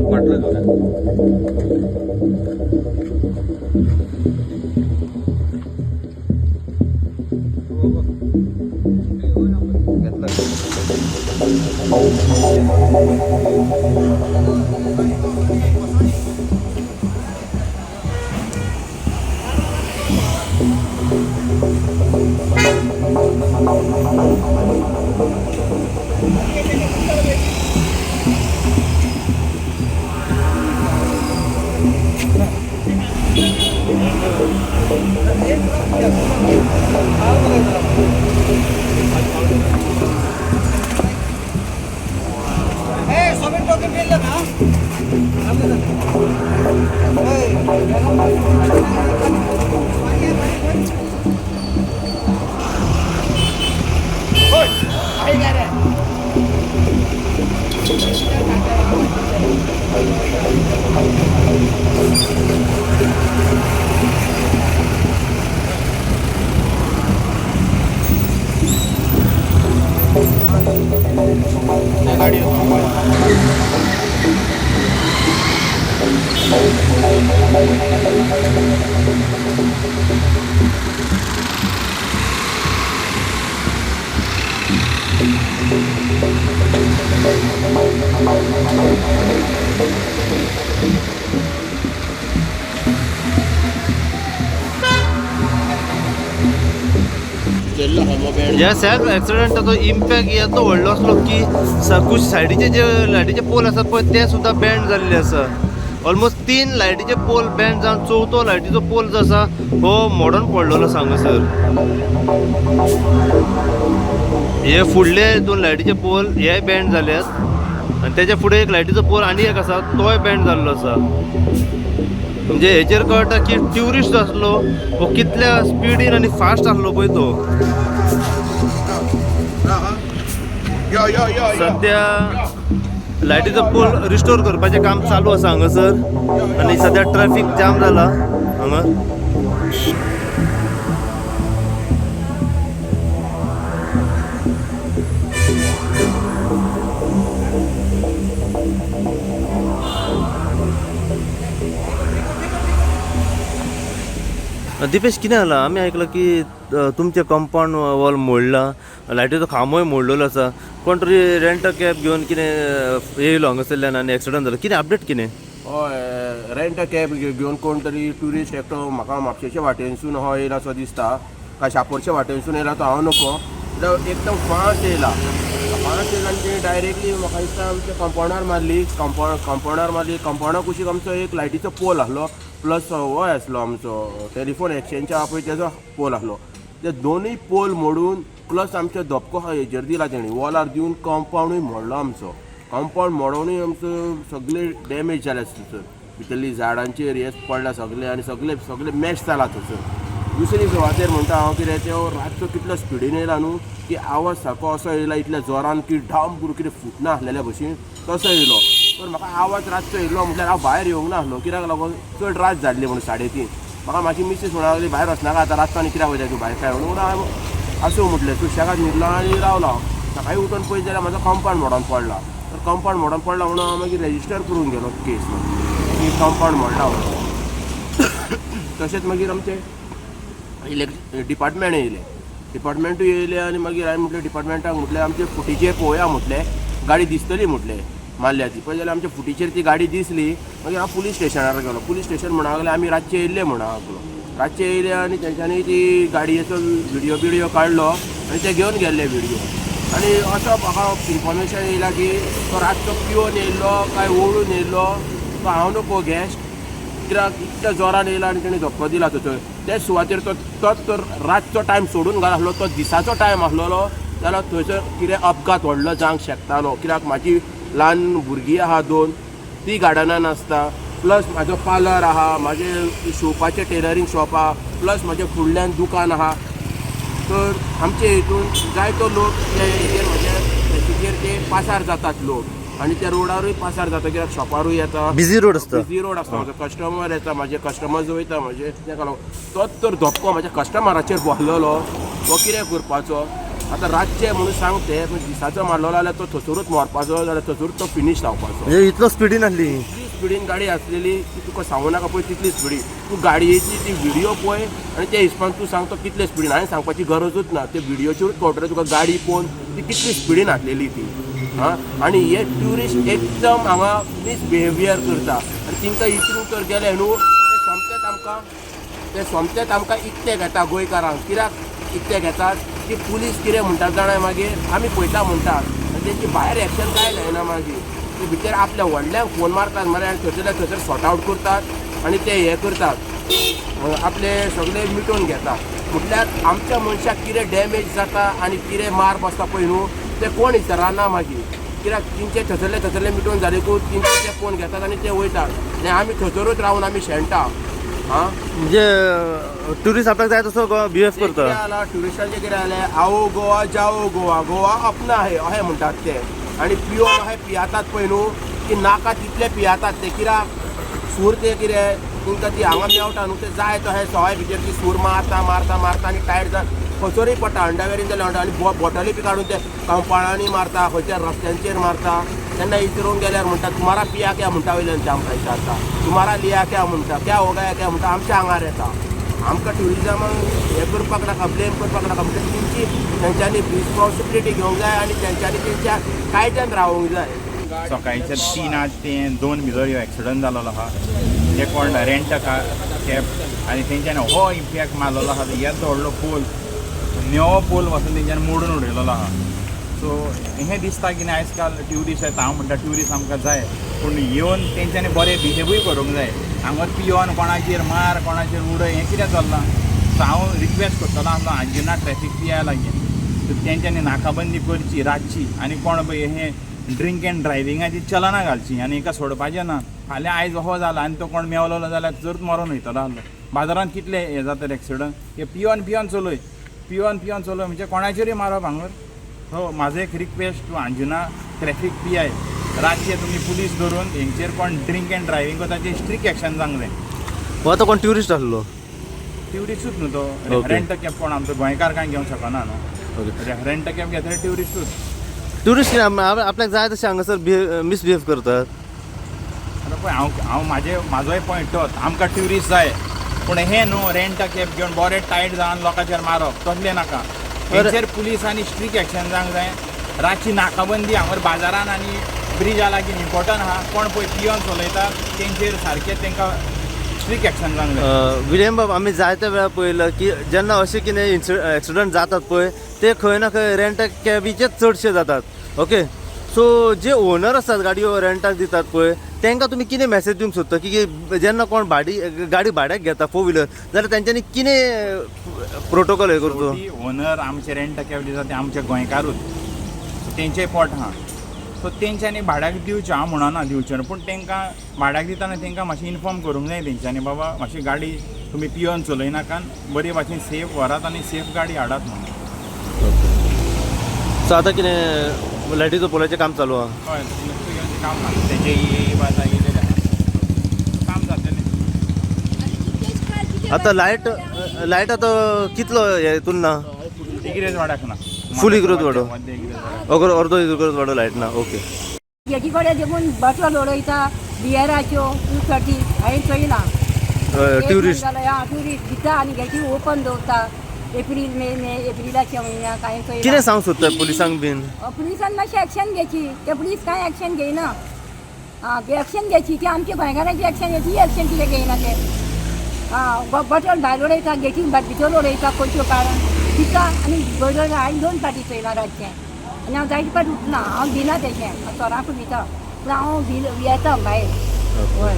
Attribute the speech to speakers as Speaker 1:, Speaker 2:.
Speaker 1: म्हटलं तुला ह्या सॅक ॲक्सिडेंटाचो इम्पॅक्ट येतो व्हडलो असलो की कुछ सायडीचे जे लायटीचे पोल आसात पळय ते सुद्दां बँड जाल्ले आसा. ऑलमोस्ट 3 लायटीचे पोल बँड जावन 4थो लायटीचो पोल जो आसा हो मोडून पडलेलो हांगासर. हे फुडले 2 लायटीचे पोल हे बँड जाल्यात आनी तेच्या फुडें एक लायटीचो पोल आनी एक आसा तोय बँड जाल्लो आसा. म्हणजे हेचेर कळटा की ट्युरिस्ट आसलो हो कितल्या स्पिडीन आनी फास्ट आसलो पळय तो. सध्या लायटीचो पोल रिस्टोर करपाचें काम चालू आसा हांगासर आनी सध्या ट्रॅफिक जाम जाला हांगा. दिपेश कितें जाला? आमी आयकलां की तुमचें कंपाउंड वॉल मोडला, लायटीचो खांबोय मोडलेलो आसा. कोण तरी रेंट कॅब घेवन कितें येयलो हांगासरल्यान आनी एक्सिडंट जालो. कितें अपडेट कितें?
Speaker 2: हय, रेंट कॅब घेवन कोण तरी ट्युरिस्ट एकटो म्हाका म्हापशेच्या वाटेनसून हो येयला असो दिसता, काय शापोरच्या वाटेनसून येयला तो हांव नको. एकदम फास्ट येयला आनी तेणी डायरेक्टली म्हाका दिसता आमच्या कंपाउंडार मारली. कंपाउंडार कुशीक आमचो एक लायटीचो पोल आसलो, प्लस हो आसलो आमचो टेलिफोन एक्सचेंजच्या पळय तेजो पोल आसलो. ते दोनूय पोल मोडून प्लस आमचो धपको हेजेर दिला तेणी वॉलार दिवन कंपाउंडूय मोडलो आमचो. कंपाउंड मोडोनूय आमचो सगळे डॅमेज जाले थंयसर. भितरली झाडांचेर हेच पडला सगळे आनी सगळे मॅश जाला थंयसर. दुसरी सुवातेर म्हणटा हांव कितें त्यो रातचो कितलो स्पिडीन येयला न्हू की आवाज सारको असो येयला इतल्या जोरान की ढाम करून कितें फुटना आसलेल्या भशेन तसो येयलो. पण म्हाका आवाज रातचो येयलो म्हटल्यार हांव भायर येवंक नासलो, कित्याक लागून चड रात जाल्ली म्हणून 3:30. म्हाका म्हाजी मिसेस म्हणून लागली भायर वचनाका आतां रातचो आनी कित्याक वयता तूं भायर काय म्हणून हांव आसूं म्हटलें सुशेगाद न्हिदलो आनी रावलो. सकाळीं उठून पळयत जाल्यार म्हाजो कंपाउंड मोडोन पडला. तर कंपाउंड मोडोन पडला म्हणून हांव मागीर रेजिस्टर करून गेलो केस की कंपाउंड मोडला म्हणून. तशेंच मागीर आमचे डिपार्टमेंट येयले, डिपार्टमेंटूय येयले आनी मागीर हांवें म्हटलें डिपार्टमेंटाक म्हटलें आमचे फुटीचेर पळोवया म्हटलें, गाडी दिसतली म्हटलें मारल्या ती. पळय जाल्यार आमच्या फुटीचेर ती गाडी दिसली. मागीर हांव पुलीस स्टेशनार गेलो. पुलीस स्टेशन म्हणून लागलें आमी रातचे येयल्ले म्हणून लागलो. रातचे येयले आनी तेंच्यांनी ती गाडयेचो व्हिडिओ काडलो आनी ते घेवन गेल्ले व्हिडिओ. आनी असो म्हाका इन्फॉर्मेशन येयला की तो रातचो पिवन येयल्लो काय ओळून येयल्लो तो हांव नको गॅस्ट, कित्याक इतल्या जोरान येयला आनी तेणी धक्को दिला थंय. ते सुवातेर तोच तर रातचो टायम सोडून घाल आसलो, तो दिसाचो टायम आसलेलो जाल्यार थंयसर कितें अपघात व्हडलो जावंक शकतालो. कित्याक म्हाजी ल्हान भुरगीं आहा 2 ती गार्डनान आसता, प्लस म्हाजो पार्लर आहा, म्हाजे शिवपाचें टेलरींग शॉप आहा, प्लस म्हाजे फुडल्यान दुकान आहा. तर आमचे हितून जायतो लोक हेजेर म्हाजे ते पासार जातात लोक आनी त्या रोडारूय पासार जाता, कित्याक शॉपारूय येता,
Speaker 1: बिझी रोड आसता.
Speaker 2: म्हाजो कस्टमर येता, म्हाजे कस्टमर्स वयता म्हाजे. ताका लागून तोच तर धक्को म्हाज्या कस्टमराचेर बसलेलो. तो कितें करपाचो आतां रातचे म्हणून सांगते दिसाचो मारलो जाल्यार तो थंयसरूच मरपाचो जाल्यार थंयसरूच तो फिनीश लावपाचो
Speaker 1: म्हणजे इतलो स्पिडीन आसली
Speaker 2: इतली स्पिडीन गाडी आसलेली की तुका सांगू नाका पळय तितली स्पिडीन तूं गाडयेची ती व्हिडिओ पळय आनी त्या हिसपान तूं सांगतो कितले स्पिडीन हांवें सांगपाची गरजूच ना ते व्हिडिओचेरूच कळटलें तुका गाडी पळोवन ती कितली स्पिडीन आसलेली ती हां आनी हे ट्युरिस्ट एकदम हांगा मिसबिहेवियर करता आनी तिंका इचरून तर गेले न्हू ते सोमतेच आमकां इकते घेता गोंयकारांक कित्याक इकते घेतात की पुलीस कितें म्हणटात जाणां मागीर आमी पळयता म्हणटात आनी तेंची भायर एक्शन कांय जायना मागीर ते भितर आपल्या व्हडल्यांक फोन मारतात मरे आनी थंयसर सॉर्ट आवट करतात आनी ते हे करतात आपले सगळे मिटोवन घेतात म्हटल्यार आमच्या मनशाक कितें डॅमेज जाता आनी कितें मार बसता पळय न्हू ते कोण विचारना मागीर कित्याक तेंचे थंयसरले मिटोवन जालेकूच तेंचे ते फोन घेतात आनी ते वयतात आनी आमी थंयसरूच रावन आमी शेणटा हां
Speaker 1: म्हणजे ट्युरिस्ट आपल्याक जाय तसो बिहेव करता
Speaker 2: जाल्यार ट्युरिस्टांचे कितें जालें आओ गोवा जाओ गोवा गोवा अपना है अशें म्हणटात ते आनी पिवन अशें पियातात पळय न्हू की नाका तितले पियातात ते कित्याक सूर ते कितें तुमकां ती हांगा मेवटा न्हू ते जाय तशें सवाय भितर ती सूर मारता मारता मारता आनी टायर्ड जावन खंयसरूय पडटा अंडावेरीन जाल्यार अंडा आनी बॉटली बी काडून ते कंपाउंडांनी मारता खंयच्या रस्त्यांचेर मारता तेन्ना इचरोवन गेल्यार म्हणटा तुमारा पिया क्या म्हणटा वयल्यान ते आमकां विचारता तुमारा लिया क्या म्हणटा क्या हो गया क्या म्हणटा आमच्या आंगार येता आमकां ट्युरिजमाक हें करपाक नाका ब्लेम करपाक नाका म्हणजे तेंची तेंच्यांनी रिस्पॉन्सिबिलिटी घेवंक जाय आनी तेंच्यांनी तेंच्या कायद्यान रावूंक जाय
Speaker 3: सकाळचे 3 ते 2 भितर ह्यो एक्सिडंट जाल्लो आहा ते कोण रेंट कॅब आनी तेंच्यांनी हो इम्पॅक्ट मारलेलो आहा येदो व्हडलो पोल नेवो पोल वचून तेंच्यांनी मोडून उडयलेलो आहा सो हें दिसता की आयज काल ट्युरिस्ट येता हांव म्हणटा ट्युरिस्ट आमकां जाय पूण येवन तेंच्यांनी बरें बिहेवूय करूंक जाय हांगा पियोन कोणाचेर मार कोणाचेर उडय हें कित्याक चल्लां सो हांव रिक्वेस्ट करतलो आसलो अंजुना ट्रॅफीक पिया लागीं तेंच्यांनी नाकाबंदी करची रातची आनी कोण पळय हें ड्रिंक एंड ड्रायविंगाची चलनां घालची आनी हेका सोडपाचें ना फाल्यां आयज हो जाला आनी तो कोण मेवलो जाल्यार जर मरून वयतलो आसलो बाजारांत कितले हे जाता एक्सिडंट हे पियोन चलय म्हणजे कोणाचेरय मारप हांगर हो म्हाजो एक request to Anjuna traffic PI रातचे तुमी पुलीस धरून हेंचेर कोण ड्रिंक एंड ड्रायविंग करता तें स्ट्रिक्ट एक्शन जावंक जाय
Speaker 1: हो आतां कोण ट्युरिस्ट आसलो
Speaker 3: ट्युरिस्टूच न्हू तो
Speaker 1: Okay.
Speaker 3: रेंट कॅब कोण आमचो गोंयकार कांय घेवंक शकना न्हू रेंट कॅब घेतले
Speaker 1: ट्युरिस्ट आपल्याक जाय तशें हांगासर मिसबिहेव करतात
Speaker 3: आतां पळय हांव म्हाजोय पॉयंट तोच आमकां ट्युरिस्ट जाय पूण हें न्हू रेंट कॅब घेवन बरें टायट जावन लोकांचेर मारप तसलें नाका तेंचेर पुलीसांनी स्ट्रिक्ट एक्शन जावंक जाय रातची नाकाबंदी हांगर बाजारान आनी ब्रिजा लागीं इम्पॉर्टंट आहा कोण पळय पियोन चलयतात तेंचेर सारकें तेंकां स्ट्रिक्ट एक्शन जावंक जाय
Speaker 1: विलियम बाब आमी जायते वेळा पळयलं की जेन्ना अशें कितें एक्सिडंट जातात पळय ते खंय ना खंय रेंट कॅबीचेच चडशे जातात ओके सो जे ओनर आसतात गाडयो रेंटाक दितात पळय तांकां तुमी कितें मॅसेज दिवंक सोदता की जेन्ना कोण गाडी भाड्याक घेता फोर व्हिलर जाल्यार तेंच्यांनी कितें प्रोटोकॉल हे करचो
Speaker 3: ओनर आमचे रेंट कॅब दिता ते आमचे गोंयकारूच तेंचेय पोट आहा सो तेंच्यांनी भाड्याक दिवचें हांव म्हणना दिवचें पूण तांकां भाड्याक दितना तांकां मातशें इन्फॉर्म करूंक जाय तेंच्यांनी बाबा मातशी गाडी तुमी पियोन चलयनाकात बरे भाशेन सेफ व्हरात आनी सेफ गाडी हाडात म्हणून
Speaker 1: सो आतां कितें लायटीचो पोलाचें काम चालू आहा
Speaker 3: हय काम जाता तेजें बाजा येयलेलें आहा काम जातलें
Speaker 1: आतां लायट आतां कितलो हेतून ना
Speaker 3: इग्रेज वाड्याक ना
Speaker 1: फूल इग्रेज वाडो
Speaker 3: मध्य इग्रेज वाड्याक
Speaker 1: अर्दो इग्रेज वाडो लायट ना ओके
Speaker 4: हेची कडेन देखून बटल उडयता बियराच्यो 230 हांवें चोयना
Speaker 1: ट्युरिस्ट
Speaker 4: ट्युरिस्ट दिता आनी हेची ओपन दवरता एप्रील मे एप्रिलाच्या म्हयन्याक हांवें
Speaker 1: कितें
Speaker 4: चोयना
Speaker 1: सांग सोदता पुलिसांक बीन
Speaker 4: पुलिसान मातशी एक्शन घेवची ते पुलीस कांय एक्शन घेयना एक्शन घेवची ती आमच्या गोंयकारांची एक्शन घेवची एक्शन कितें घेयना ते बटल भायर उडयता गेटी भितर उडयता खंयच्यो कारण दिता आनी बटल हांवें 2 फावटी चोयना रातचें आनी हांव जायते फावटी उठना हांव दिना तेशें चोरांकूय दिता पूण हांव येता भायर हय